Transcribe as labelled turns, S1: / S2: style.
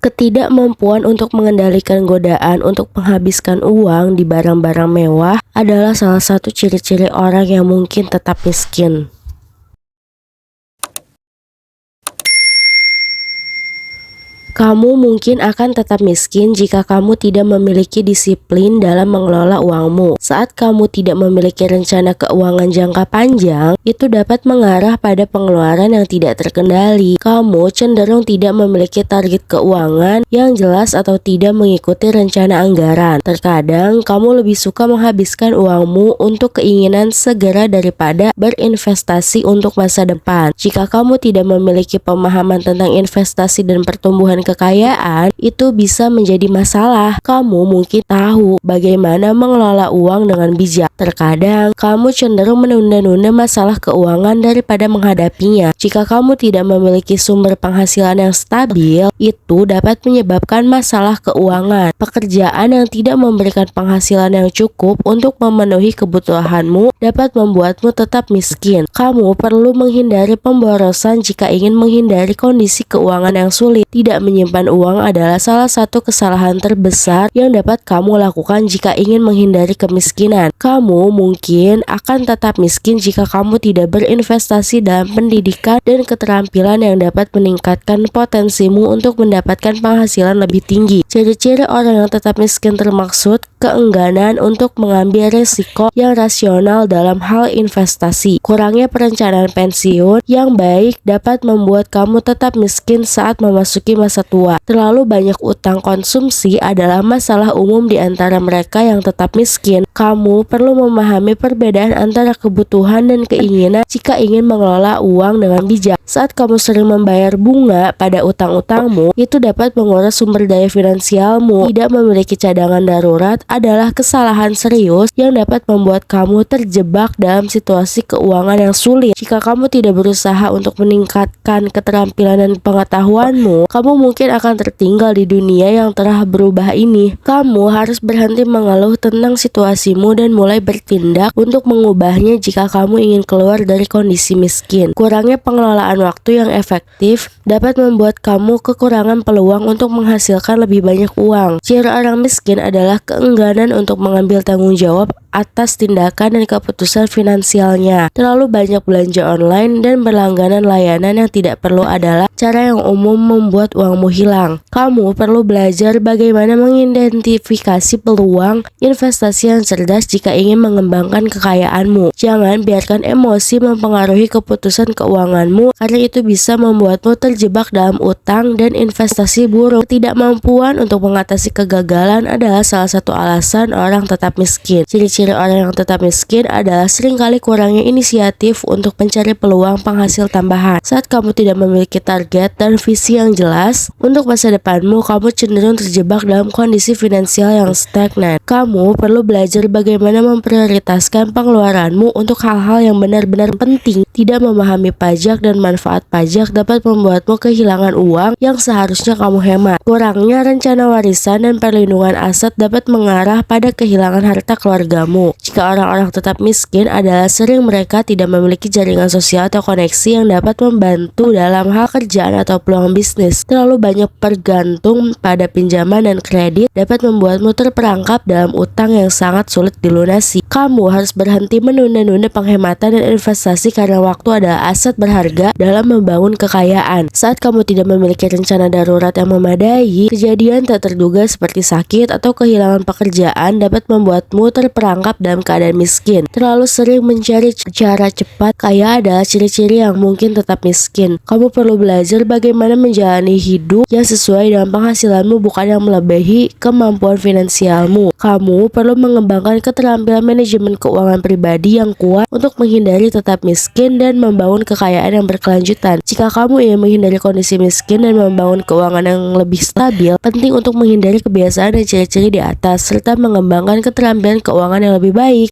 S1: Ketidakmampuan untuk mengendalikan godaan untuk menghabiskan uang di barang-barang mewah adalah salah satu ciri-ciri orang yang mungkin tetap miskin. Kamu mungkin akan tetap miskin jika kamu tidak memiliki disiplin dalam mengelola uangmu. Saat kamu tidak memiliki rencana keuangan jangka panjang, itu dapat mengarah pada pengeluaran yang tidak terkendali. Kamu cenderung tidak memiliki target keuangan yang jelas atau tidak mengikuti rencana anggaran. Terkadang, kamu lebih suka menghabiskan uangmu untuk keinginan segera daripada berinvestasi untuk masa depan. Jika kamu tidak memiliki pemahaman tentang investasi dan pertumbuhan kekayaan, itu bisa menjadi masalah. Kamu mungkin tahu bagaimana mengelola uang dengan bijak. Terkadang, kamu cenderung menunda-nunda masalah keuangan daripada menghadapinya. Jika kamu tidak memiliki sumber penghasilan yang stabil, itu dapat menyebabkan masalah keuangan. Pekerjaan yang tidak memberikan penghasilan yang cukup untuk memenuhi kebutuhanmu dapat membuatmu tetap miskin. Kamu perlu menghindari pemborosan jika ingin menghindari kondisi keuangan yang sulit. Tidak menyimpan uang adalah salah satu kesalahan terbesar yang dapat kamu lakukan jika ingin menghindari kemiskinan. Kamu mungkin akan tetap miskin jika kamu tidak berinvestasi dalam pendidikan dan keterampilan yang dapat meningkatkan potensimu untuk mendapatkan penghasilan lebih tinggi. Ciri-ciri orang yang tetap miskin termaksud keengganan untuk mengambil risiko yang rasional dalam hal investasi. Kurangnya perencanaan pensiun yang baik dapat membuat kamu tetap miskin saat memasuki masa tua. Terlalu banyak utang konsumsi adalah masalah umum di antara mereka yang tetap miskin. Kamu perlu memahami perbedaan antara kebutuhan dan keinginan jika ingin mengelola uang dengan bijak. Saat kamu sering membayar bunga pada utang-utangmu, itu dapat menguras sumber daya finansialmu. Tidak memiliki cadangan darurat adalah kesalahan serius yang dapat membuat kamu terjebak dalam situasi keuangan yang sulit. Jika kamu tidak berusaha untuk meningkatkan keterampilan dan pengetahuanmu, kamu mungkin akan tertinggal di dunia yang telah berubah ini. Kamu harus berhenti mengeluh tentang situasimu dan mulai bertindak untuk mengubahnya jika kamu ingin keluar dari kondisi miskin. Kurangnya pengelolaan waktu yang efektif dapat membuat kamu kekurangan peluang untuk menghasilkan lebih banyak uang. Ciri orang miskin adalah keengganan untuk mengambil tanggung jawab atas tindakan dan keputusan finansialnya. Terlalu banyak belanja online dan berlangganan layanan yang tidak perlu adalah cara yang umum membuat uangmu hilang. Kamu perlu belajar bagaimana mengidentifikasi peluang investasi yang cerdas jika ingin mengembangkan kekayaanmu. Jangan biarkan emosi mempengaruhi keputusan keuanganmu, karena itu bisa membuatmu terjebak dalam utang dan investasi buruk. Ketidakmampuan untuk mengatasi kegagalan adalah salah satu alasan orang tetap miskin. Ciri-ciri orang yang tetap miskin adalah seringkali kurangnya inisiatif untuk mencari peluang penghasil tambahan. Saat kamu tidak memiliki target dan visi yang jelas untuk masa depanmu, kamu cenderung terjebak dalam kondisi finansial yang stagnan. Kamu perlu belajar bagaimana memprioritaskan pengeluaranmu untuk hal-hal yang benar-benar penting. Tidak memahami pajak dan manfaat pajak dapat membuatmu kehilangan uang yang seharusnya kamu hemat. Kurangnya rencana warisan dan perlindungan aset dapat mengarah pada kehilangan harta keluargamu. Jika orang-orang tetap miskin adalah sering mereka tidak memiliki jaringan sosial atau koneksi yang dapat membantu dalam hal kerjaan atau peluang bisnis. Terlalu banyak bergantung pada pinjaman dan kredit dapat membuatmu terperangkap dalam utang yang sangat sulit dilunasi. Kamu harus berhenti menunda-nunda penghematan dan investasi karena waktu adalah aset berharga dalam membangun kekayaan. Saat kamu tidak memiliki rencana darurat yang memadai, kejadian tak terduga seperti sakit atau kehilangan pekerjaan dapat membuatmu terperangkap dalam keadaan miskin. Terlalu sering mencari cara cepat kaya adalah ciri-ciri yang mungkin tetap miskin. Kamu perlu belajar bagaimana menjalani hidup yang sesuai dengan penghasilanmu, bukan yang melebihi kemampuan finansialmu. Kamu perlu mengembangkan keterampilan manajemen keuangan pribadi yang kuat untuk menghindari tetap miskin dan membangun kekayaan yang berkelanjutan. Jika kamu ingin menghindari kondisi miskin dan membangun keuangan yang lebih stabil, penting untuk menghindari kebiasaan dan ciri-ciri di atas serta mengembangkan keterampilan keuangan yang lebih baik.